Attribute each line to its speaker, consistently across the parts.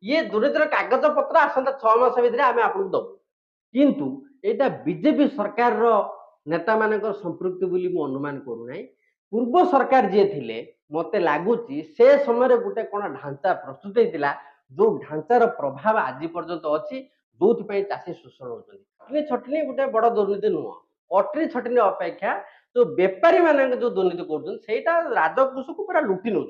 Speaker 1: ये दुर्नीतिर कागज पत्र आसंता 6 मास भितर आम आपको दबु किंतु एटा बीजेपी सरकार रो नेता मानकर संपृक्ति बोली मु अनुमान करू नाही पूर्व सरकार जे थिले मते लागुची से समय गोटे कोन ढांचा प्रस्तुत हेतिला जो ढांचार प्रभाव आज पर्यंत अछि जोथि चाषी शोषण होती कटनी छटनी गोटे बड़ दुर्नीति नुह कटनी छटनी अपेक्षा जो बेपारी मान जो दुर्नीति कर राजकोष को पूरा लुटि नौ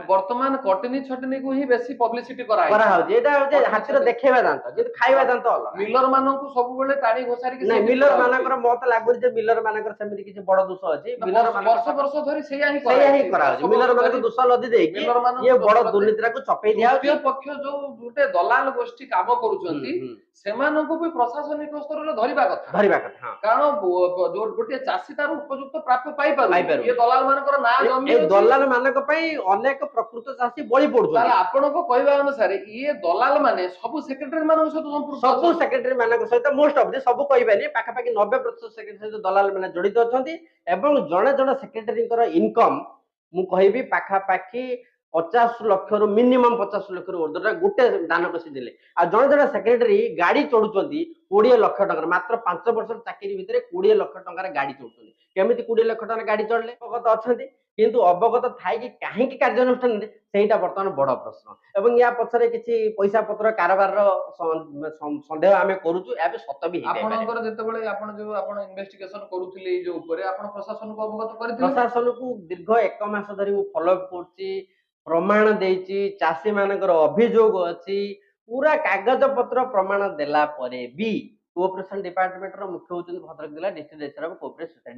Speaker 2: वर्तमान कटनी छटनी को ही बेसी पब्लिसिटी
Speaker 1: हाथीर देखा दांत खाଇବା दांत अलग
Speaker 2: मिलर मान सब टाणी घोषारी
Speaker 1: नहीं मिलर मान मत लगुच मिलर मान किसी बड़ दोष अच्छी मिलर
Speaker 2: वर्ष वर्ष धरी
Speaker 1: मिलर मान दोष लदी देकी ये बड़ दुर्नीति को चपे दिया
Speaker 2: पक्ष जो गोटे दलाल गोष्ठी काम करूछंती सेमानकु भी प्रशासनिक स्तर धरिबा कथा कारण गोटे चाषी तार उपयुक्त प्राप्य पाई पारु ये दलाल मानकर ना जमी
Speaker 1: ए दलाल मानक पई अनेक प्रकृत चाषी बळी पडुछ
Speaker 2: ताले आपनको कहबा अनुसार ये दलाल माने सब सेक्रेटरी मानक सहित संपर्क
Speaker 1: सब सेक्रेटरी मानक सहित most of the sub कहबानी पाखापाखि 90% secretary सहित दलाल माने जड़ित अछंती एवं जणे जणे सेक्रेटरी इनकम मु कहबी पाखापाखि 50 लाख रु मिनिमम 50 लाख रु उर्ध्व गोटे दान कसी देले आ जणे जणे सेक्रेटरी गाड़ी चढ़ुचंती 20 लाख टका मात्र 5 वर्ष चाकरी भितर 20 लाख टका गाड़ी चढ़ुचंती केमिति 20 लाख टका गाड़ी चढ़ले अवगत अछंती किंतु अवगत थाई कि काहे कि कार्यानुष्ठान सेटा वर्तमान बड़ प्रश्न एवं या पछरे किछि पैसा पत्र कारबार संदेह आमे करूछु एबे सत भी
Speaker 2: आपनकर जेतेबेले आपन जो आपन इन्वेस्टिगेशन करूथिले जो ऊपर आपन प्रशासन को अवगत करथिले
Speaker 1: प्रशासन को दीर्घ 1 मास धरि मु फॉलो अप करछि प्रमाण देछि चाषी मानकर अभियोग अछि पूरा कागज पत्र प्रमाण देला परे भी कोऑपरेशन डिपार्टमेंट रो मुख्य होचन भद्रक जिला डिस्ट्रिक्ट रजिस्ट्रार ऑफ कोऑपरेशन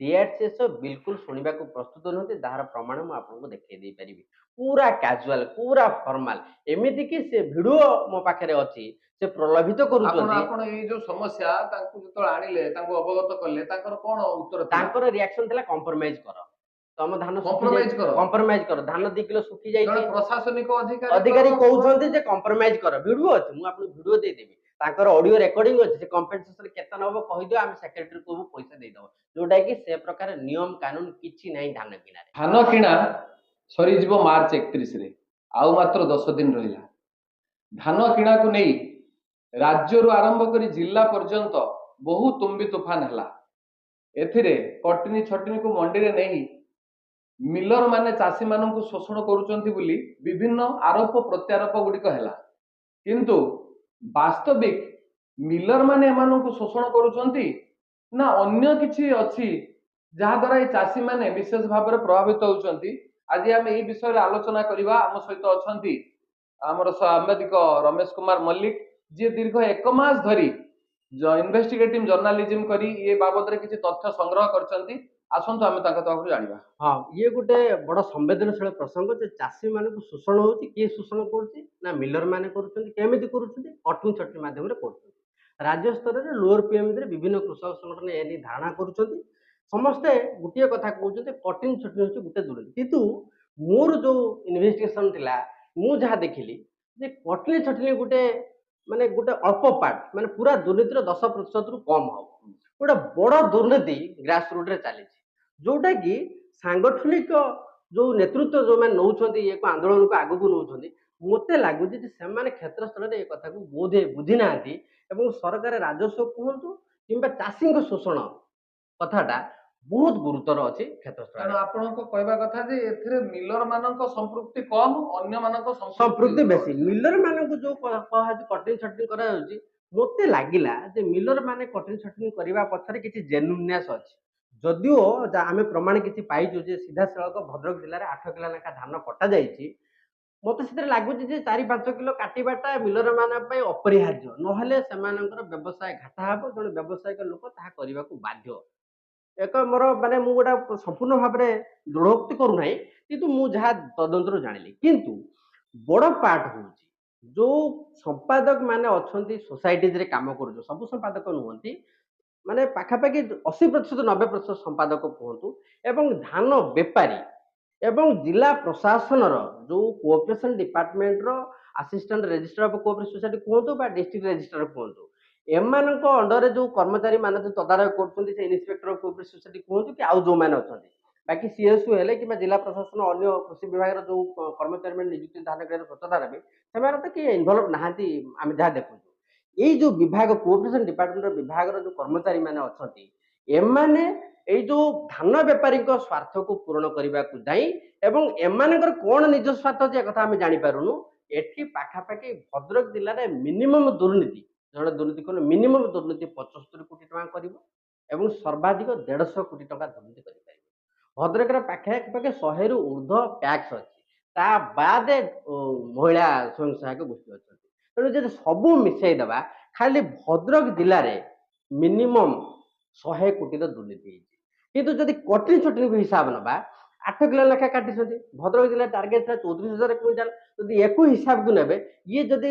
Speaker 1: डीआरसीएस बिल्कुल सुनिबा को प्रस्तुत नहते दार प्रमाण मु आपन को देखै दे परिबी पूरा कैजुअल पूरा फॉर्मल एमिति कि से वीडियो मो पाखरे अछि से प्रलोभित करूछन
Speaker 2: आपन ए जो समस्या तांकु जतो आनिले तांकु अवगत करले तांकर कोन उत्तर
Speaker 1: तांकर रिएक्शन थिला कॉम्प्रोमाइज कर तम धान कॉम्प्रोमाइज कर धान 2 किलो सुखी जाई
Speaker 2: प्रशासनिक
Speaker 1: अधिकारी कहउछन्ती जे कॉम्प्रोमाइज कर वीडियो अछि मु आपन वीडियो दे देबी तांकर ऑडियो रिकॉर्डिंग अछि से कंपेंसेशन केतन होबो कहि दियो हम सेक्रेटरी को पैसा दे दबो जोटा कि से प्रकार नियम कानून किछि नाही
Speaker 2: धान किना सरी जीवो मार्च 31 रे आउ मात्र 10 दिन रहिला धान किना को नै राज्य रु आरंभ करी जिल्ला पर्यंत बहु तुम्बी तूफान हला एथिरे कटनी छटनी को मंडी रे नै मिलर माने चाषी मानन को शोषण करूचंती बोली विभिन्न आरोप प्रत्यारोप गुडी हला किंतु वास्तविक मिलर माने एमानन को शोषण करूचंती ना अन्य किछि अछि जहा द्वारा ए चाषी माने विशेष भाव रे प्रभावित होउचंती आज हम ए विषय रे आलोचना करिवा हम सहित अछंती हमर सांबादिक रमेश कुमार मल्लिक जे दीर्घ 1 मास धरी इन्वेस्टिगेटिव जर्नलिज्म करी ये बाबद रे किछि तथ्य संग्रह करचंती आसंतु आमे ताका ताकू जानिबा
Speaker 1: हां ये गुटे बड़ संवेदनशील प्रसंग जे चाषी माने को शोषण होउची के शोषण करउची ना मिलर माने करूचंती केमिति करूचंती कटनी छटनी माध्यम रे करूचंती राज्य स्तर रे लोअर पीएम रे विभिन्न कृषक संगठन एनी धारणा करूचंती समस्ते गुटिया कथा कहउचंती कटनी छटनी होची गुटे दुर्नीति किंतु मोर जो इन्वेस्टिगेशन थिला मु जहा देखिली जे कटनी छटनी गुटे माने गुटे अल्प पार्ट माने पूरा दुर्नीति रो 10% रु कम हो गोटे बड़ दुर्नीति ग्रास रूट रे चली जोटा कि सांगठनिक जो नेतृत्व जो मैंने नौकरी ये आंदोलन को आगू को नौकरी मत लगुच से क्षेत्र स्तर में कथा को बोधे बुझी ना सरकार राजस्व कहतु कि चाषी शोषण कथाटा बहुत गुरुतर अच्छी क्षेत्र स्तर
Speaker 2: आपन को कहबा कथा जे एथिरे मिलर मानक संपृक्ति कम अन्य मानक
Speaker 1: संपृक्ति बेसी मिलर मानक जो कहा कटनी छटनी करा मते लागिला जे मिलर माने कटनी छटनी करबा पछरे किछि जेन्युइननेस अछि जदियो आमे प्रमाण किछि पाइछु जे सीधा सड़क भद्रक जिल्ला रे 8 किलो लेखा धान कटा जाइछि मते सिधे लागुछि जे 4-5 किलो काटिबाटा मिलर माने पय अपरिहार्य नहले सेमानकर व्यवसाय घाटा हबो जण व्यवसायिक लोक ताहा करबा को बाध्य एक मोर माने मु गोटा संपूर्ण भाव रे दृढ़ोक्ति करू नाही किंतु मु जहा तदंतर जानिली किंतु बड़ पार्ट होछि जो संपादक माने अछंती सोसाइटीज रे काम करू सब संपादक नुहंती माने पाखापाखि 80% 90% संपादक कहतु एवं धान बेपारी एवं जिला प्रशासन जो कोऑपरेशन डिपार्टमेंट रो assistant registrar of cooperative society कहतु बा डिस्ट्रिक्ट रजिस्ट्रार कहतु एमानक अंडर जो कर्मचारी माने जो तदारख करछंती से इंस्पेक्टर ऑफ कोऑपरेटिव सोसाइटी कहतु कि आउ जो माने अछंती बाकी सीएसयू हेले कि जिला प्रशासन अन्य कृषि विभाग जो कर्मचारी मैंने नियुक्ति धान क्रिया स्वच्छता रे से तो किए इनवल्व नहांती आम जहाँ देखु ये जो विभाग कोऑपरेशन डिपार्टमेंट विभाग जो कर्मचारी मैंने अच्छी एमाने एई जो धान बेपारी स्वार्थ को पूरण करने को जाई एवं एमानकर कौन निज स्वार्थ जे कथा आम जानी पारुनु एठी पाखापाखि भद्रक जिले में मिनिमम दुर्नीति जड़े दुर्नीति कले मिनिमम दुर्नीति 75 कोटी टका करिवो एवं सर्वाधिक 150 कोटी टका दुर्नीति करि पारिबो भद्रक पाखापाखि 100 रु ऊर्ध्व टैक्स अच्छी ता बाद महिला स्वयं सहायक गोष्ठी अच्छी तेणु जब सबू मिसई देवा खाली भद्रक जिले में मिनिमम 100 कोटी दुर्नीति किंतु जदि कटिन छटिन हिसाब नवा 8 किलो लेखा काटी भद्रक जिला टार्गेट था 34,000 क्विंटाल जदि एक हिसाब को नेबे ये जदि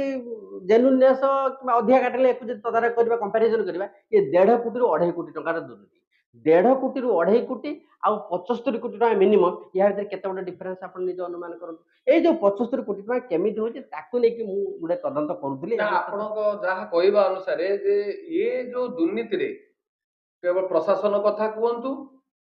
Speaker 1: जेनुनेस कि अधिका काटिले एक तदारख करबा कंपैरिजन करबा ये 1.5 कोटी रु 2.5 कोटी टका दुर्नीति 1.5 कोटी रु 2.5 कोटी आ 75 कोटी टका मिनिमम या भीतर केते बड़ डिफरेंस आपण निज अनुमान करନ୍ତୁ ए जो 75 कोटी टका केमिति होची ताकू नै कि मु गुडे तदंत करूथली
Speaker 2: ଆପଣଙ୍କ ଯାହା କହିବା ଅନୁସାରେ ଯେ ये जो दुर्नीति रे केवल प्रशासन कथा कहतु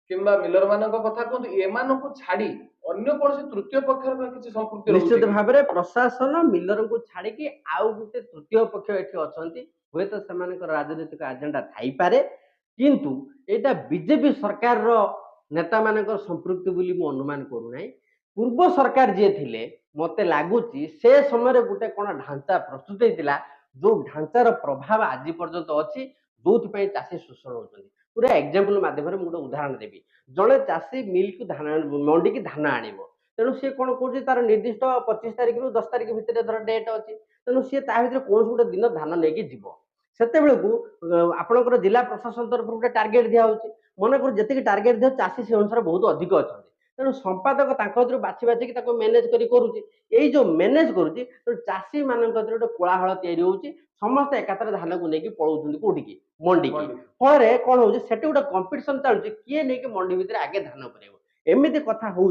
Speaker 2: किंबा मिलर मानक कथा कहतु एमानकु छाड़ी अन्य कौन तृतीय पक्ष किसी संपृक्ति
Speaker 1: निश्चित भाव में प्रशासन मिलर को छाड़ी आउ गोटे तृतीय पक्ष एठी अछंती हुए तो सेमानकर राजनीतिक एजेंडा थाई पारे किंतु एटा बीजेपी सरकार रो नेता मानकर संपृक्ति बोली मु अनुमान करू नै पूर्व सरकार जे थिले मते लागुची से समय गोटे कोन ढांचा प्रस्तुत हेतिला जो ढांचार प्रभाव आज पर्यंत अछि जोथि चाषी शोषण होती पूरा एग्जांपल माध्यम गोटे उदाहरण देवी जड़े चाषी मिल को धान मंडी की धान आनब तेणु सी कौन कौन तार निर्दिष्ट 25 तारिख रु 10 तारिख भितर धर डेट अच्छी तेणु सी ता भर कौन गोटे दिन धान लेकिन जीव से आपंकर जिला प्रशासन तरफ गोटे टार्गेट दिखाई मन कर जी टार्गेट दिया चाषी से अनुसार बहुत अधिक अच्छा तेणु संपादक बाछी बाछिकी मैनेज करुच्ची जो मैनेज करुच्ची चाषी मान गोटे कोलाहल या समस्त एकात्र धान को लेकिन पलाउं कौटी की मंडी की फल कौन हो गोटे कंपिटिशन चलुची किए नहीं कि मंडी भितर आगे धान कर एमती कथा हूँ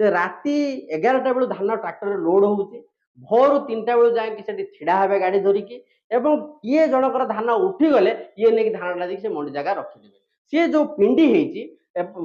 Speaker 1: राति 11टा बेलू धान ट्राक्टर लोड होची भोर 3टा बेलू जाए छिड़ा हे गाड़ी धरिकी एवं किए जनकर धान उठीगले ये नहीं धान टा मंडी जगह रखिदे सी जो पिंडी होती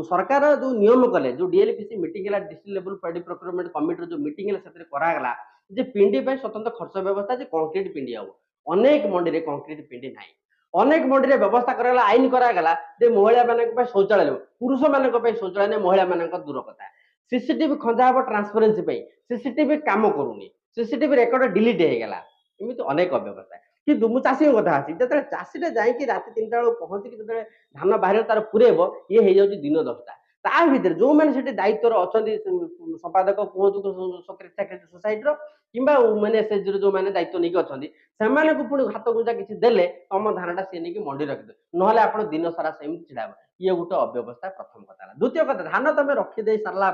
Speaker 1: सरकार जो नियम कले जो DLPC meeting district level paddy procurement committee जो मीटिंग करागला जे पिंडी स्वतंत्र खर्च व्यवस्था कंक्रीट पिंडी हम अनेक मंडी में कंक्रीट पिंडी ना अनेक मंडी व्यवस्था कराला आईन करागला जे महिला मान शौचालय पुरुष मान शौचालय महिला मान दूर कथा सीसीटीवी खंजा हम ट्रांसपेरेन्सी सीसीटीवी काम करूनी सीसीटीवी रेकर्ड डिलीट होगा एमती अनेक अव्यवस्था कि चाषी कथा आसी जो चाषीटे जाकि राति 3टा बेलू पहुँचिक जो धान बाहर तार पुरेब ये हो जाए दिन 10टा ता भर जो मैंने दायित्व अच्छा संपादक कहतु सेक्रेटरी सोसाइटी किंबा वुमेन एसएचजी जो मैंने दायित्व नहीं अच्छे पुणी हाथ गुंजा किसी देले तुम धानटा सी नहीं मंडी रखिदे ना आप दिन सारा सेमती छिड़ा ये गोटे अव्यवस्था प्रथम कथा द्वितीय कथा धान तुम रखिदे सारा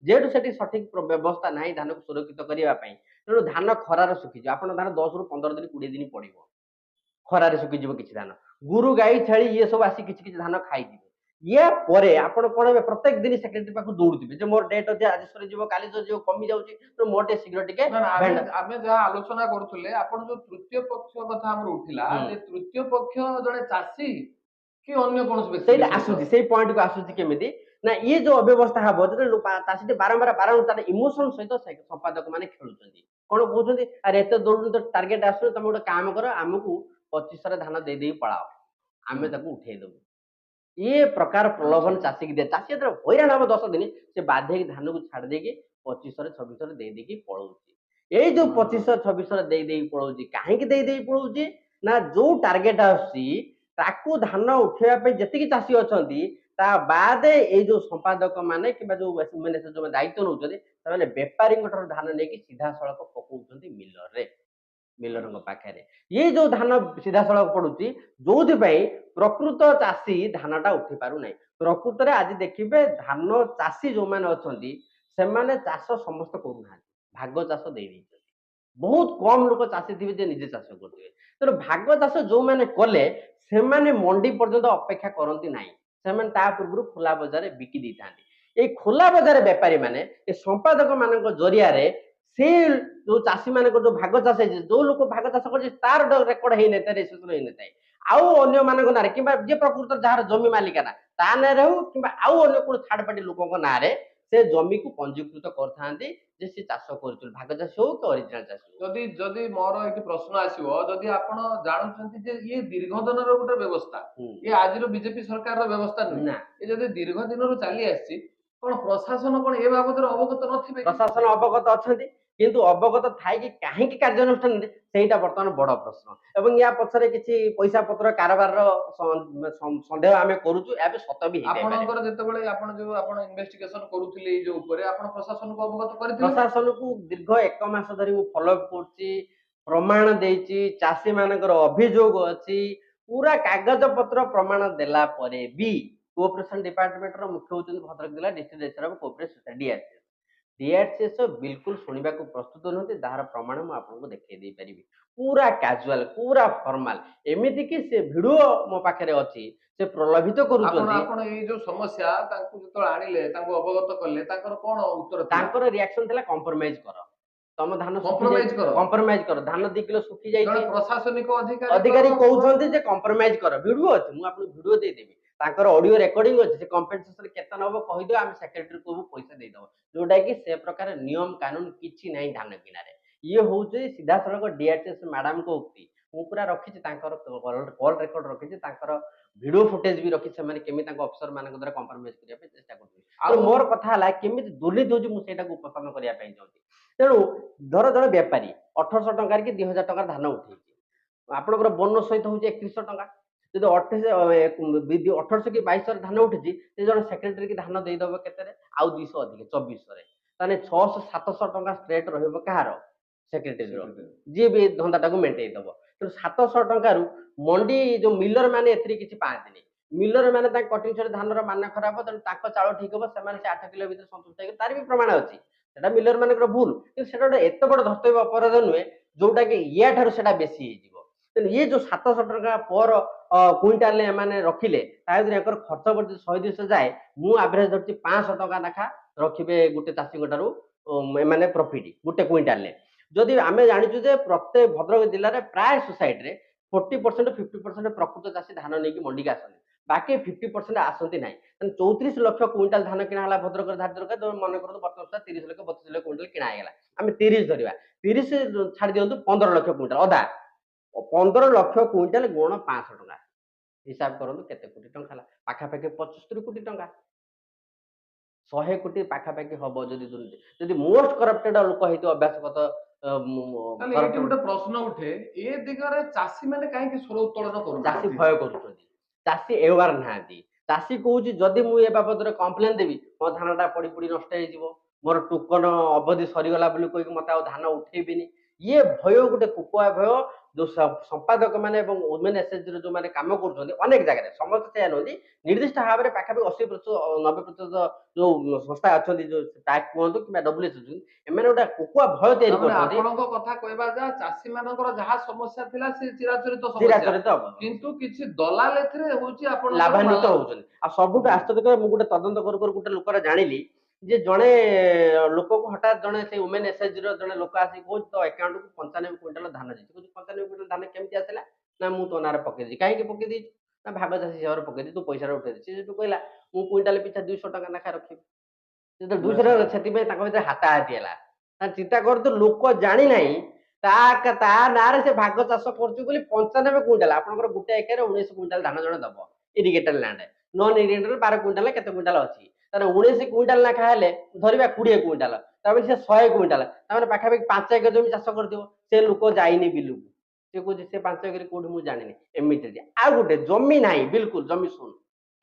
Speaker 1: जेहेतु से सठिक व्यवस्था ना धान को सुरक्षित करने तेणु धान खरार सुखीज आप धान 10 रु 15 दिन 20 दिन पड़ो खरार सुखीज किसी धान गुरु गाई छेली ये सब आसी किसी धान खाई ये परे आपण कौन हे प्रत्येक दिन सेक्रेटरी पाखु दौड़ुवे जो मोर डेट अच्छे आज सर काली सर कमी जाऊँगी तो मोर टे शीघ्र टे
Speaker 2: आम जहाँ आलोचना करुले आपण जो तृतीय पक्ष कथा हमर उठिला जे तृतीय पक्ष जड़े चाषी कि अन्य कौन
Speaker 1: आसूची से पॉइंट को आसूची केमिति ना ये जो अव्यवस्था हम जो चाषी बारंबार तार इमोशन सहित संपादक मैंने खेलुंट कौन कहते अरे एत दौड़ तो टार्गेट आस तुम गोटे काम कर आमको 25 धान दे पलाओ आम उठेदेबू ये प्रकार प्रलोभन चाषी की दिए चाषी हैरान हम 10 दिन से बाध्य धान को छाड़ देकी 25-26 देकी पलाऊँगी ये जो 25-26 दे पलाऊँगी कहीं पलाऊँगी ना जो टार्गेट आसू धान उठेवाई जी चाषी अच्छा ता बाद ये जो संपादक माने कि जो दायित्व नौ बेपारी धान नहीं सीधा सड़क पकाउं मिलर रे मिलर पाखे ये जो धान सीधा सड़क पड़ुची जो प्रकृत चाषी धानटा उठी पार ना प्रकृत में आज देखिए धान चाषी जो मैंने अच्छा चाष समस्त करूना भाग चाष दे बहुत कम लोग चाषी थे जे निजे चाष करेंगे तेणु भाग चाष जो मैंने कले से मंडी पर्यंत अपेक्षा करती ना से पूर्व खोला बजार बिकी दी था ये खोला बजार बेपारी माने संपादक मान जरिया ସେ ଯୋଉ ଚାଷୀ ମାନଙ୍କ ଯୋଉ ଭାଗ ଚାଷ ହେଇଛି, ଯୋଉ ଲୋକ ଭାଗ ଚାଷ କରିଛି ତାର ରେକର୍ଡ ହେଇନଥାଏ, ରେଜିଷ୍ଟ୍ରେସନ ହେଇନଥାଏ। ଆଉ ଅନ୍ୟମାନଙ୍କ ନାଁରେ କିମ୍ବା ଯିଏ ପ୍ରକୃତରେ ଯାହାର ଜମି ମାଲିକାନା ତା ନାଁରେ ହଉ କିମ୍ବା ଆଉ ଅନ୍ୟ କୋଉ ଥାର୍ଡ ପାର୍ଟି ଲୋକଙ୍କ ନାଁରେ ସେ ଜମିକୁ ପଞ୍ଜୀକୃତ କରିଥାନ୍ତି ଯେ ସେ ଚାଷ କରୁଛନ୍ତି, ଭାଗ ଚାଷୀ ହଉ କି ଅରିଜିନାଲ ଚାଷୀ ହଉ।
Speaker 2: ଯଦି ଯଦି ମୋର ଏଠି ପ୍ରଶ୍ନ ଆସିବ, ଯଦି ଆପଣ ଜାଣୁଛନ୍ତି ଯେ ଇଏ ଦୀର୍ଘ ଦିନର ଗୋଟେ ବ୍ୟବସ୍ଥା, ଇଏ ଆଜିର ବିଜେପି ସରକାରର ବ୍ୟବସ୍ଥା ନୁହେଁ,
Speaker 1: ନା,
Speaker 2: ଏ ଯଦି ଦୀର୍ଘ ଦିନରୁ ଚାଲି ଆସିଛି, କଣ ପ୍ରଶାସନ କଣ ଏ ବାବଦରେ ଅବଗତ ନଥିବେ କି?
Speaker 1: ପ୍ରଶାସନ ଅବଗତ ଅଛନ୍ତି, କିନ୍ତୁ ଅବଗତ ଥାଇକି କାହିଁକି କାର୍ଯ୍ୟାନୁଷ୍ଠାନ ନେଲେ ସେଇଟା ବର୍ତ୍ତମାନ ବଡ ପ୍ରଶ୍ନ। ଏବଂ ୟା ପଛରେ କିଛି ପଇସା ପତ୍ର କାରବାରର ସନ୍ଦେହ ଆମେ କରୁଛୁ, ଏବେ ସତ ବି ହେଇଥାଇପାରେ।
Speaker 2: ଆପଣଙ୍କର ଯେତେବେଳେ ଆପଣ ଇନଭେଷ୍ଟିଗେସନ କରୁଥିଲେ ଏଇ ଯୋଉ ଉପରେ, ଆପଣ ପ୍ରଶାସନକୁ ଅବଗତ କରିଥିଲେ?
Speaker 1: ପ୍ରଶାସନକୁ ଦୀର୍ଘ 1 ମାସ ଧରି ମୁଁ ଫଲୋଅପ୍ କରୁଛି, ପ୍ରମାଣ ଦେଇଛି, ଚାଷୀ ମାନଙ୍କର ଅଭିଯୋଗ ଅଛି, ପୁରା କାଗଜ ପତ୍ର ପ୍ରମାଣ ଦେଲା ପରେ ବି କୋଅପରେସନ ଡିପାର୍ଟମେଣ୍ଟର ମୁଖ୍ୟ ହଉଛନ୍ତି ଭଦ୍ରକ ଜିଲ୍ଲା district registrar of cooperative society DRCS. DRCS ବିଲକୁଲ ଶୁଣିବାକୁ ପ୍ରସ୍ତୁତ ନୁହନ୍ତି, ଯାହାର ପ୍ରମାଣ ମୁଁ ଆପଣଙ୍କୁ ଦେଖେଇ ଦେଇପାରିବି। ପୁରା କାଜୁଆଲ, ପୁରା ଫର୍ମାଲ, ଏମିତି କି ସେ ଭିଡିଓ ମୋ ପାଖରେ ଅଛି, ସେ ପ୍ରଲୋଭିତ
Speaker 2: ଆପଣ
Speaker 1: କରୁଛନ୍ତି।
Speaker 2: ଆପଣ ଏଇ ଯୋଉ ସମସ୍ୟା ତାଙ୍କୁ ଯେତେବେଳେ ଆଣିଲେ, ତାଙ୍କୁ ଅବଗତ କଲେ, ତାଙ୍କର କଣ ଉତ୍ତର ଥିଲା?
Speaker 1: ତାଙ୍କର ରିଆକ୍ସନ ଥିଲା କମ୍ପ୍ରମାଇଜ କର, ତମ ଧାନ ଶୁଖି
Speaker 2: କମ୍ପ୍ରମାଇଜ
Speaker 1: ଯାଇଛି,
Speaker 2: କର?
Speaker 1: କମ୍ପ୍ରମାଇଜ କର, ଧାନ 2 କିଲୋ ଶୁଖି ଯାଇଛି।
Speaker 2: ଜଣେ ପ୍ରଶାସନିକ
Speaker 1: ଅଧିକାରୀ କହୁଛନ୍ତି ଯେ କମ୍ପ୍ରମାଇଜ କର, ଭିଡିଓ ଅଛି, ମୁଁ ଆପଣଙ୍କୁ ଭିଡିଓ ଦେଇଦେବି, ତାଙ୍କର ଅଡିଓ ରେକର୍ଡିଂ ଅଛି, ସେ କମ୍ପେନସେସନ କେତେ ନବ କହିଦିଅ, ଆମେ ସେକ୍ରେଟାରୀ କୁ ପଇସା ଦେଇଦବ, ଯୋଉଟା କି ସେ ପ୍ରକାର ନିୟମ କାନୁନ କିଛି ନାହିଁ ଧାନ କିଣାରେ। ଇଏ ହଉଛି ସିଧାସଳଖ ଡିଆରସିଏସ୍ ମ୍ୟାଡାମଙ୍କ ଉକ୍ତି। ମୁଁ ପୁରା ରଖିଛି ତାଙ୍କର କଲ୍ ରେକର୍ଡ ରଖିଛି, ତାଙ୍କର ଭିଡିଓ ଫୁଟେଜ ବି ରଖିଛି, ସେମାନେ କେମିତି ତାଙ୍କ ଅଫିସର ମାନଙ୍କ ଦ୍ୱାରା କମ୍ପ୍ରମାଇଜ କରିବା ପାଇଁ ଚେଷ୍ଟା କରୁଛନ୍ତି। ଆଉ ମୋର କଥା ହେଲା କେମିତି ଦୁର୍ନୀତି ହଉଛି, ମୁଁ ସେଇଟାକୁ ଉପସ୍ଥାପନ କରିବା ପାଇଁ ଚାହୁଁଛି। ତେଣୁ ଧର ଜଣେ ବେପାରୀ 1800 ଟଙ୍କାରେ କି 2000 ଟଙ୍କାର ଧାନ ଉଠେଇଛି, ଆପଣଙ୍କର ବୋନସ ସହିତ ହଉଛି 3100 ଟଙ୍କା। ଯଦି 1800 କି 2200 ଧାନ ଉଠିଛି, ସେ ଜଣେ ସେକ୍ରେଟାରୀ କି ଧାନ ଦେଇଦବ କେତେରେ, ଆଉ 200 ଅଧିକ 2400ରେ, ତାହେଲେ 600 700 ଟଙ୍କା ଷ୍ଟ୍ରେଟ ରହିବ କାହାର, ସେକ୍ରେଟାରୀର, ଯିଏ ବି ଧନ୍ଦାଟାକୁ ମେଣ୍ଟେଇ ଦବ। ତେଣୁ 700 ଟଙ୍କାରୁ ମଣ୍ଡି ଯୋଉ ମିଲର ମାନେ ଏଥିରେ କିଛି ପାଆନ୍ତିନି। ମିଲର ମାନେ ତାଙ୍କ କଟିଂ ଛରେ ଧାନର ମାନ ଖରାପ, ତେଣୁ ତାଙ୍କ ଚାଉଳ ଠିକ ହବ, ସେମାନେ ସେ 8 କିଲୋ ଭିତରେ ସନ୍ତୁଷ୍ଟ ହେଇକି, ତାର ବି ପ୍ରମାଣ ଅଛି, ସେଟା ମିଲର ମାନଙ୍କର ଭୁଲ, କିନ୍ତୁ ସେଟା ଗୋଟେ ଏତେ ବଡ ଧର୍ତ୍ତବ୍ୟ ଅପରାଧ ନୁହେଁ ଯୋଉଟା କି ୟା ଠାରୁ ସେଟା ବେଶୀ ହେଇଯିବ। ତେଣୁ ଇଏ ଯୋଉ 700 ଟଙ୍କା ପର କୁଇଣ୍ଟାଲରେ ଏମାନେ ରଖିଲେ, ତା ଭିତରେ ଏଙ୍କର ଖର୍ଚ୍ଚ ବର୍ଷ 100 200 ଯାଏ, ମୁଁ ଆଭରେଜ ଧରିଛି 500 ଟଙ୍କା ଲେଖା ରଖିବେ ଗୋଟେ ଚାଷୀଙ୍କ ଠାରୁ ଏମାନେ ପ୍ରଫିଟ ଗୋଟେ କୁଇଣ୍ଟାଲରେ। ଯଦି ଆମେ ଜାଣିଛୁ ଯେ ପ୍ରତ୍ୟେକ ଭଦ୍ରକ ଜିଲ୍ଲାରେ ପ୍ରାୟ ସୋସାଇଟିରେ 40% 50% ପ୍ରକୃତ ଚାଷୀ ଧାନ ନେଇକି ମଣ୍ଡିକି ଆସନ୍ତି, ବାକି 50% ଆସନ୍ତି ନାହିଁ। 34 ଲକ୍ଷ କୁଇଣ୍ଟାଲ ଧାନ କିଣା ହେଲା ଭଦ୍ରକରେ, ଧାର୍ଯ୍ୟ ଦରକାର ମନେ କରନ୍ତୁ ବର୍ତ୍ତମାନ ସୁଦ୍ଧା 30 ଲକ୍ଷ 32 ଲକ୍ଷ କୁଇଣ୍ଟାଲ କିଣା ହେଇଗଲା, ଆମେ 30 ଧରିବା, 30 ଛାଡି ଦିଅନ୍ତୁ 15 ଲକ୍ଷ କୁଇଣ୍ଟାଲ, ଅଧା 15 ଲକ୍ଷ କୁଇଣ୍ଟାଲ ଗୁଣ 500 ଟଙ୍କା, ହିସାବ କରନ୍ତୁ କେତେ କୋଟି ଟଙ୍କା ହେଲା, ପାଖାପାଖି 75 କୋଟି ଟଙ୍କା, 100 କୋଟି ପାଖାପାଖି ହବ। ଯଦି ମୋଷ୍ଟ କରପ୍ଟେଡ ଲୋକ ହେଇଥିବ, ଅଭ୍ୟାସଗତ
Speaker 2: ତାହେଲେ ଏଇଠି ଗୋଟେ ପ୍ରଶ୍ନ ଉଠେ, ଏ ଦିଗରେ ଚାଷୀ ମାନେ କାହିଁକି ସ୍ୱର ଉତ୍ତୋଳନ
Speaker 1: ଚାଷୀ
Speaker 2: କରୁନାହାନ୍ତି?
Speaker 1: ଭୟ କରୁଛନ୍ତି, ଚାଷୀ ଏୱାର ନାହାନ୍ତି। ଚାଷୀ କହୁଛି ଯଦି ମୁଁ ଏ ବାବଦରେ କମ୍ପ୍ଲେନ ଦେବି, ମୋ ଧାନଟା ପଡି ପଡି ନଷ୍ଟ ହେଇଯିବ, ମୋର ଟୋକନ ଅବଧି ସରିଗଲା ବୋଲି କହିକି ମତେ ଆଉ ଧାନ ଉଠେଇବିନି। ଇଏ ଭୟ ଗୋଟେ କୁକୁଆ ଭୟ, ଯୋଉ ସମ୍ପାଦକ ମାନେ ଏବଂ ଓମେନ୍ ଏସଏଚଜିର ଯୋଉମାନେ କାମ କରୁଛନ୍ତି ଅନେକ ଜାଗାରେ, ସମସ୍ତେ ସେଇଆ ନୁହନ୍ତି, ନିର୍ଦ୍ଦିଷ୍ଟ ଭାବରେ ପାଖାପାଖି 80% 90% ଯୋଉ ସଂସ୍ଥା ଅଛନ୍ତି, ଯୋଉ ଟାକ୍ କୁହନ୍ତୁ କିମ୍ବା ଡବ୍ଲ୍ୟୁଏଚ, ଏମାନେ ଗୋଟେ କୁକୁଆ ଭୟ ତିଆରି
Speaker 2: ତାମାନେ
Speaker 1: କରୁଛନ୍ତି।
Speaker 2: ଆପଣଙ୍କ କଥା କହିବା ଯା, ଚାଷୀ ମାନଙ୍କର ଯାହା ସମସ୍ୟା ଥିଲା ସେ ଚିରାଚରିତ ସମସ୍ୟା,
Speaker 1: ଚିରାଚରିତ
Speaker 2: କିନ୍ତୁ କିଛି ଦଲାଲ ଏଥିରେ ହଉଛି ଆପଣଙ୍କର
Speaker 1: ଲାଭାନ୍ୱିତ ହଉଛନ୍ତି। ଆଉ ସବୁଠୁ ଆଶ୍ଚର୍ଯ୍ୟକର, ମୁଁ ଗୋଟେ ତଦନ୍ତ କରୁ କରୁ ଗୋଟେ ଲୋକର ଜାଣିଲି ଯେ ଜଣେ ଲୋକକୁ ହଠାତ୍ ଜଣେ ସେଇ ଓମେନ୍ ଏସଏଚଜିର ଜଣେ ଲୋକ ଆସିକି କହୁଛି ତୋ ଆକାଉଣ୍ଟକୁ 95 କୁଇଣ୍ଟାଲ ଧାନ ଯାଇଛି। କହୁଛି 95 କୁଇଣ୍ଟାଲ ଧାନ କେମିତି ଆସିଲା, ନା ମୁଁ ତୋ ନାଁରେ ପକେଇ ଦେଇଛି। କାହିଁକି ପକେଇ ଦେଇଛୁ, ନା ଭାଗ ଚାଷୀ ହିସାବରେ ପକେଇ ଦେଇଛି, ତୁ ପଇସାଟା ଉଠେଇ ଦେଇଛି। ସେ ଯେହେତୁ କହିଲା ମୁଁ କୁଇଣ୍ଟାଲ ପିଛା 200 ଟଙ୍କା ଲେଖା ରଖିବି, ଯେତେବେଳେ 200 ଟଙ୍କା, ସେଥିପାଇଁ ତାଙ୍କ ଭିତରେ ହାତାହାତି ହେଲା। ଚିନ୍ତା କରନ୍ତୁ, ଲୋକ ଜାଣିନାହିଁ ତା ନାଁରେ ସେ ଭାଗ ଚାଷ କରୁଛି ବୋଲି 95 କୁଇଣ୍ଟାଲ, ଆପଣଙ୍କର ଗୋଟେ ଏକରେ 19 କୁଇଣ୍ଟାଲ ଧାନ ଜଣେ ଦବ ଇରିଗେଟେଡ ଲ୍ୟାଣ୍ଡ, ନନ୍ ଇରିଗେଟେଡ 12 କୁଇଣ୍ଟାଲ କେତେ କୁଇଣ୍ଟାଲ ଅଛି, ତାହେଲେ 19 କୁଇଣ୍ଟାଲ ଲେଖା ହେଲେ ଧରିବା 20 କୁଇଣ୍ଟାଲ, ତାପରେ ସେ 100 କୁଇଣ୍ଟାଲ, ତାମାନେ ପାଖାପାଖି 5 ଏକର ଜମି ଚାଷ କରିଥିବ। ସେ ଲୋକ ଯାଇନି ବିଲକୁ, ସେ କହୁଛି ସେ 5 ଏକର କୋଉଠି ମୁଁ ଜାଣିନି, ଏମିତି। ଆଉ ଗୋଟେ ଜମି ନାହିଁ, ବିଲକୁଲ ଜମି ଶୂନ,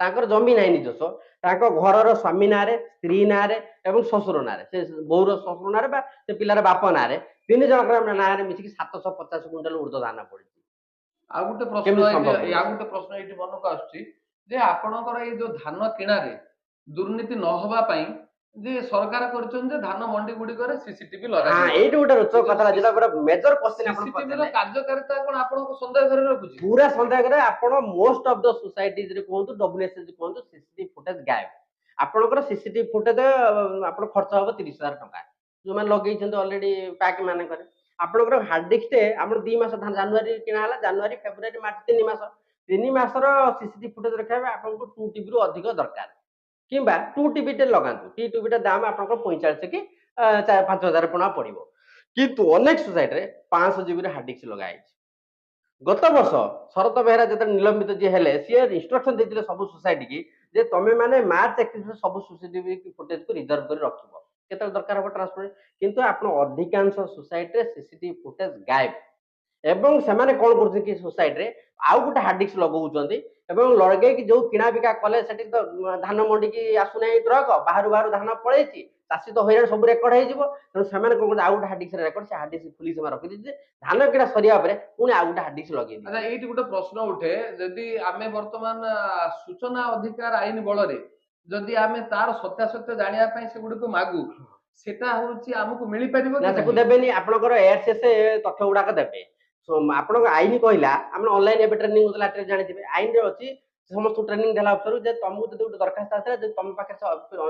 Speaker 1: ତାଙ୍କର ଜମି ନାହିଁ ନିଜସ୍ୱ, ତାଙ୍କ ଘରର ସ୍ୱାମୀ ନାଁରେ, ସ୍ତ୍ରୀ ନାଁରେ ଏବଂ ଶ୍ୱଶୁର ନାଁରେ, ସେ ବୋଉର ଶ୍ୱଶୁର ନାଁରେ ବା ସେ ପିଲାର ବାପ ନାଁରେ, 3 ଜଣଙ୍କର ନାଁରେ ମିଶିକି 750 କୁଇଣ୍ଟାଲ ଉର୍ଦ୍ଧ୍ୱ ଧାନ ପଡିଛି।
Speaker 2: ଆଉ ଗୋଟେ ପ୍ରଶ୍ନ
Speaker 1: କେମିତି
Speaker 2: ଏଇଠି
Speaker 1: ସମ୍ଭବ?
Speaker 2: ଏଇଠି ମନକୁ ଆସୁଛି ଯେ ଆପଣଙ୍କର ଏଇ ଯୋଉ ଧାନ କିଣାରେ ଦୁର୍ନୀତି ନ ହବା ପାଇଁ ଯେ ସରକାର କରିଛନ୍ତି ଯେ ଧାନ ମଣ୍ଡି ଗୁଡିକରେ ସିସିଟିଭି
Speaker 1: ହଁ,
Speaker 2: ଲଗାଯିବ,
Speaker 1: ଏଇଠି ଗୋଟେ ରୋଚକ କଥା, ଯେଟା ପୁରା ମେଜର କ୍ୱେଶ୍ଚିନ୍ ଆପଣ
Speaker 2: ସିସିଟିଭି ର
Speaker 1: ପଚାରିଲେ,
Speaker 2: କାର୍ଯ୍ୟକାରିତା କଣ ଆପଣଙ୍କୁ ସନ୍ଦେହ ଘରେ ରଖୁଛି?
Speaker 1: ପୁରା ସନ୍ଦେହ କରେ। ଆପଣ ମୋଷ୍ଟ ଅଫ ଦ ସୋସାଇଟିଜରେ କୁହନ୍ତୁ, ଡବ୍ଲ୍ୟୁଏସଏଚ କୁହନ୍ତୁ, ସିସିଟିଭି ଫୁଟେଜ ଗାୟବ। ଆପଣଙ୍କର ସିସିଟିଭି ଫୁଟେଜ ଆପଣ ଖର୍ଚ୍ଚ ହବ 30,000 ଟଙ୍କା, जो लगे अलरेडी पैक मानक आपंकर हार्ड डिस्क आम 2 मास जानुरी किना जानुरी फेब्रुआरी मार्च 3 मासर सीसीटीवी फुटेज रखा आपको 2 टीबी रु अधिक दरकार किंबा 2 टीबी टे लगातु टी टीबी दाम आपको 45 कि 5000 टका पड़ो किंतु अनेक सोसाइटी रे 500 जीबी हार्ड डिस्क लगाई गत वर्ष शरत बेहरा जो निलंबित जी हेले सी इंस्ट्रक्शन देते सब सोसाइटी की जे तमें मैंने मार्च 31 सब सीसीटीवी फुटेज को रिजर्व कर रखिबो केते दरकार हो ट्रांसफर किंतु आपण अधिकांश सोसाइटी रे सीसीटीवी फुटेज गायब एवं सेमाने कोन करछन कि सोसाइटी रे आउ गुटे हार्ड डिस्क लगाउछन्ती एवं लगे कि जो किना बिका कले सेठी तो धान मंडी की आसु नै ट्रक बाहर बाहर धान पळेछि चासी तो हैरान सब रेकर्ड हे जिवो तेणु सेमाने कोन आउ गुटे हार्ड डिस्क रेकर्ड से हार्ड डिस्क पुलिस में रखि दिजे धान किना सरिया परे पुनी आउ गुटे हार्ड डिस्क लगे दी
Speaker 2: अच्छा एइटी गोटे प्रश्न उठे जदि आमे वर्तमान सूचना अधिकार आईन बଳରେ जदि आमे तार सत्यासत्य जानिया पई से गुडी को मागू सेटा होची हमकु मिली परिबो
Speaker 1: ना
Speaker 2: कि
Speaker 1: ताकू देबेनी आपनकर एयरसेस तथ्य गुडाक देबे सो आपनक आईन कहला हम ऑनलाइन एबे ट्रेनिंग होतला ट्रे जानिथिबे आईन रे अछि समस्त ट्रेनिंग देला अफसर जे तुमको जदि गुटे दरखास्त आसे जे तुम पाखे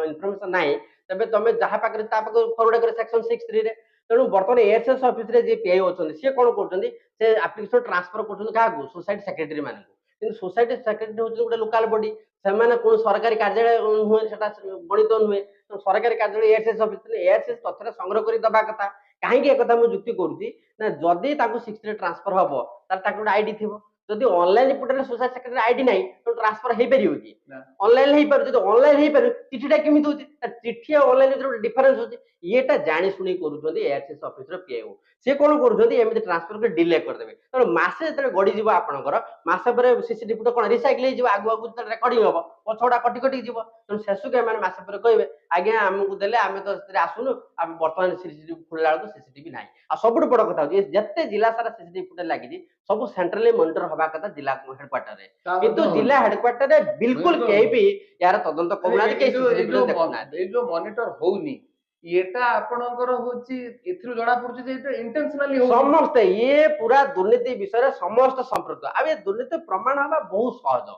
Speaker 1: इन्फॉर्मेशन नाही तबे तमे जहा पाखे ता पाखे फॉरवर्ड करे सेक्शन 63 रे तेणु बर्तमान एयरसेस ऑफिस रे जे पीआई होचंदी से कोन करचंदी से एप्लिकेशन ट्रांसफर करचंदी का सोसाइटी सेक्रेटरी माने किंतु सोसाइटी सेक्रेटरी होचंदी गुटे लोकल बॉडी सेमाने कोन सरकारी कार्यालय हुए सेटा गणित नुहे सरकारी कार्यालय एयरसेस ऑफिस एयरसेस तथ्य संग्रह कर दबा कथा कहीं एक कथा मुझे जुक्ति करुच्ची ना जदि सिक्स ट्रांसफर हम तार आईडी थी जदि online portal society secretary ID नहीं तो ट्रांसफर हो पार कि ऑनलाइन हो पार ऑनलाइन हो पार चिठीटा केमी होती चिठी ऑनलाइन डिफरेंस होती ये जाणी शुणी कर एयरसेस ऑफिस पीआईओ सी कौन करमती ट्रांसफर कर डिले करदे तेणु मसे जो गड़ीज आपंकर मसे पर सीसीटीवी कौन रिसाइकल आगु आगु रेकर्डिंग हम पछड़ा कटि कटि जीव तेणु शेषक मसे पर कहे आज्ञा आमको देले आम तो आसुनु आम बर्तमान सीसीटीवी खोलला बेलू सीसीटीवी ना आ सब बड़ कथा जिते जिला सारा सीसीटीवी फुटेज लगी सब सेंट्रली मॉनिटर हवा कथा जिला हेडक्वार्टर रे किंतु जिला हेडक्वार्टर रे बिल्कुल केही भी यार तदंत करूना के सीसीटीवी देखुना
Speaker 2: ए जो मॉनिटर होउनी एटा आपणकर होची एथरु जणा पड़छ जे एटा इंटेंशनली हो
Speaker 1: समस्त ये पूरा दुर्नीति विषय समस्त संपृक्त आ ये दुर्नीति प्रमाण हवा बहुत सहज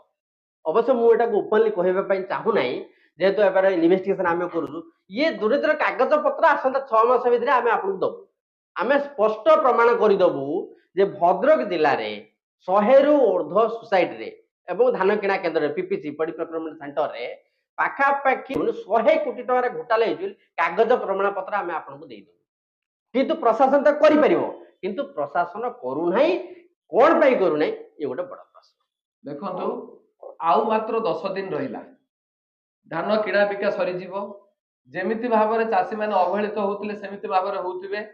Speaker 1: अवश्य मु एटा ओपनली कहबा पई चाहू नाही जेहेतु एबार इन्वेस्टिगेशन आमे करू ये दुर्नीतिर कागज पत्र आसंता 6 मास भितर आमे आपन दबु आमे स्पष्ट प्रमाण कर दबु जे भद्रक जिल्ला रे 100 रु ऊर्ध्व सोसाइटी रे एवं धान किणा केंद्र पीपीसी पड़ी प्रोक्योरमेंट सेंटर रे पाखापाखि 100 कोटी टका घोटाला कागज प्रमाण पत्र आमे आपन दे दबु किंतु प्रशासन तो करि परिबो किंतु प्रशासन करू नाही कोन पई करू नाही ये गोटे बड़ प्रश्न
Speaker 2: देखंतु आउ मात्र 10 दिन रहिला धान किणा बिका सरी जीवो जेमिति भाबरे चासी माने अवहेलित होउतिले सेमिति भाबरे होउतिबे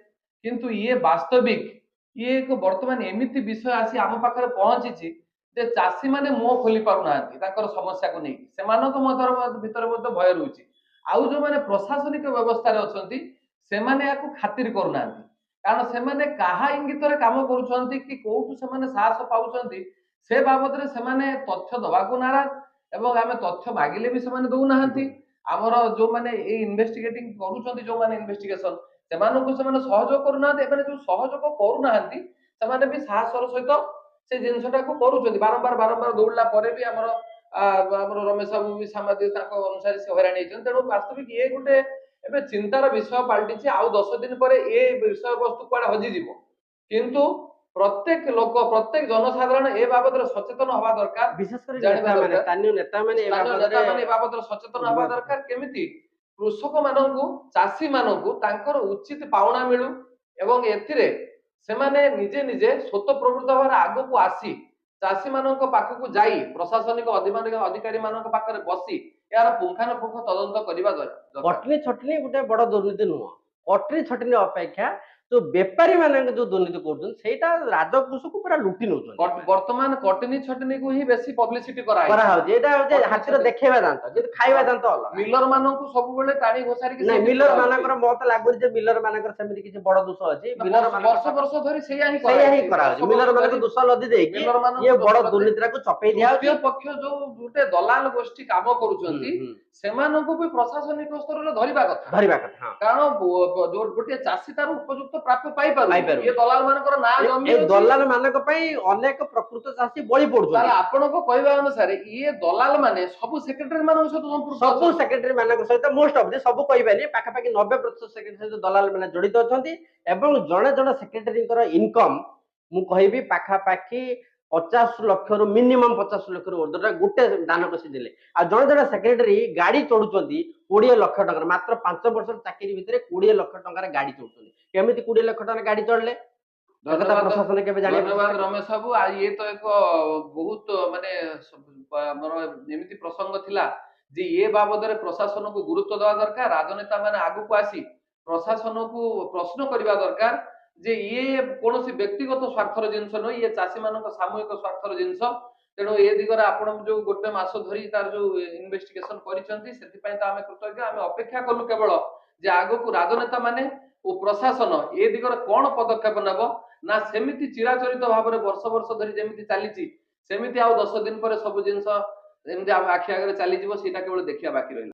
Speaker 2: किंतु ये वास्तविक ये एक वर्तमान एमिति विषय आसी आम पाखरे पहुंची जे चासी माने मुंह खोली पारु नांती ताकर समस्या को नै सेमानक मतर भितर मत भय रहउची आउ जो माने प्रशासनिक व्यवस्था रे अछंती सेमाने याकू खातिर करू नांती कारण सेमाने काहा इंगित रे काम करूछंती कि कोठु सेमाने साहस पाउछंती से बाबद रे सेमाने तथ्य दबा को नाराज एवं आमे तथ्य मागिले भी सेमाने दउ नाहंती हमर जो माने ए इन्वेस्टिगेटिंग करूछंती जो माने इन्वेस्टिगेशन सेमानको सेमाने सहयोग करू नाहंती एबे जो सहयोग करू नाहंती सेमाने भी साहसर सहित से जिनसटा को करूछंती बारंबार दौड़ला परे भी हमर रमेश बाबू भी सामाजिक ताको अनुसार से हैरान हेछन तेणु वास्तविक ये गुटे एबे चिंतार विषय पाल्टिछि आउ 10 दिन परे ए विषय वस्तु कुआडे हजि जीवो किंतु प्रत्येक लोक प्रत्येक जनसाधारण ए बाबद सचेतन हवा दरकार
Speaker 1: विशेष कर स्थानीय नेता माने
Speaker 2: ए बाबद सचेतन हवा दरकार केमिति कृषक मानकु चासी मानकु तांकर उचित पावना मिलु एवं एथिरे सेमाने निजे निजे स्वत प्रवृत्त होकर आगो को आसी चासी मानक पाखकु जाई प्रशासनिक अधिकारी मानक पाखरे बसी यार पुंखानुपुंख तदंत करबा दरकार
Speaker 1: कटनी छटनी गोटे बड़ दुर्नीति नुह कटनी छटनी अपेक्षा जो बेपारी माने जो दुर्नीति करछन सेटा राजकोष को पूरा लुटी नउछन
Speaker 2: वर्तमान कटनी छटनी को ही बेसी पब्लिसिटी कराय
Speaker 1: हो जेटा हो हातिर देखेबा दांत जे खाइबा दांत अलग
Speaker 2: मिलर मानकु सब बेले टाणी घोसारी के
Speaker 1: नहीं मिलर मानकर मत लागु जे मिलर मानकर सेमिति किछि बड़ दोष अछि मिलर
Speaker 2: वर्ष वर्ष धरि सेया ही
Speaker 1: करा मिलर मानकर दोष लदी दे कि ये बड़ दुर्नीति को चपई दिया
Speaker 2: तृतीय पक्ष जो गुटे दलाल गोष्ठी काम करूछंती ସେମାନଙ୍କୁ ବି ପ୍ରଶାସନିକ ସ୍ତରରେ ଧରିବା କଥା।
Speaker 1: ଧରିବା କଥା। ହଁ
Speaker 2: କାରଣ ଯୋଉ ଗୋଟିଏ ଚାଷୀ ତାର ଉପଯୁକ୍ତ ପ୍ରାପ୍ୟ ପାଇପାରୁନି,
Speaker 1: ପାଇପାରୁନି।
Speaker 2: ଇଏ ଦଲାଲ ମାନଙ୍କର ନାଁ ଜମି
Speaker 1: ଏ
Speaker 2: ଅଛି।
Speaker 1: ଦଲାଲ ମାନଙ୍କ ପାଇଁ ଅନେକ ପ୍ରକୃତ ଚାଷୀ ବଳି
Speaker 2: ତାହେଲେ
Speaker 1: ପଡୁଛନ୍ତି।
Speaker 2: ଆପଣଙ୍କ କହିବା ଅନୁସାରେ ଇଏ ଦଲାଲ ମାନେ ସବୁ ସେକ୍ରେଟାରୀ ମାନଙ୍କ ସହିତ ସମ୍ପୃକ୍ତ
Speaker 1: ସବୁ
Speaker 2: ଅଛନ୍ତି।
Speaker 1: ସେକ୍ରେଟାରୀ ମାନଙ୍କ ସହିତ ମୋଷ୍ଟ ଅଫ ସବୁ କହିବାନି, ପାଖାପାଖି 90% ସେକ୍ରେଟାରୀ ସହିତ ଦଲାଲ ମାନେ ଜଡିତ ଅଛନ୍ତି। ଏବଂ ଜଣେ ଜଣେ ସେକ୍ରେଟାରୀଙ୍କର ଇନକମ ମୁଁ କହିବି ପାଖାପାଖି 50 ଲକ୍ଷରୁ ମିନିମମ୍ 50 ଲକ୍ଷରୁ ଉର୍ଦ୍ଧ୍ୱ ଗୋଟେ ଦାନ କଷି ଦେଲେ। ଆଉ ଜଣେ ଜଣେ ସେକ୍ରେଟାରୀ ଗାଡି ଚଢୁଛନ୍ତି 20 ଲକ୍ଷ ଟଙ୍କାର, ମାତ୍ର 5 ବର୍ଷ ଚାକିରି ଭିତରେ 20 ଲକ୍ଷ ଟଙ୍କାର ଗାଡି ଚଢୁଛନ୍ତି। କେମିତି 20 ଲକ୍ଷ ଟଙ୍କାର ଗାଡି ଚଢିଲେ? ପ୍ରଶାସନ କେବେ ଜାଣିବାକୁ
Speaker 2: ଧନ୍ୟବାଦ
Speaker 1: ଚେଷ୍ଟା
Speaker 2: ରମେଶ ବାବୁ। ଇଏ ତ ଏକ ବହୁତ ମାନେ ଆମର ଏମିତି ପ୍ରସଙ୍ଗ ଥିଲା ଯେ ଏ ବାବଦରେ ପ୍ରଶାସନକୁ ଗୁରୁତ୍ୱ ଦେବା ଦରକାର। ରାଜନେତା ମାନେ ଆଗକୁ ଆସି ପ୍ରଶାସନକୁ ପ୍ରଶ୍ନ କରିବା ଦରକାର ଯେ ଇଏ କୌଣସି ବ୍ୟକ୍ତିଗତ ସ୍ୱାର୍ଥର ଜିନିଷ ନୁହେଁ, ଇଏ ଚାଷୀ ମାନଙ୍କ ସାମୂହିକ ସ୍ୱାର୍ଥର ଜିନିଷ। ତେଣୁ ଏ ଦିଗରେ ଆପଣ ଯୋଉ ଗୋଟେ ମାସ ଧରି ତାର ଯୋଉ ଇନଭେଷ୍ଟିଗେସନ କରିଛନ୍ତି, ସେଥିପାଇଁ ତ ଆମେ କୃତଜ୍ଞ। ଆମେ ଅପେକ୍ଷା କଲୁ କେବଳ ଯେ ଆଗକୁ ରାଜନେତା ମାନେ ଓ ପ୍ରଶାସନ ଏ ଦିଗରେ କଣ ପଦକ୍ଷେପ ନେବ। ନା ସେମିତି ଚିରାଚରିତ ଭାବରେ ବର୍ଷ ବର୍ଷ ଧରି ଯେମିତି ଚାଲିଛି, ସେମିତି ଆଉ 10 ଦିନ ପରେ ସବୁ ଜିନିଷ ଏମିତି ଆମ ଆଖି ଆଗରେ ଚାଲିଯିବ, ସେଇଟା କେବଳ ଦେଖିବା ବାକି ରହିଲା।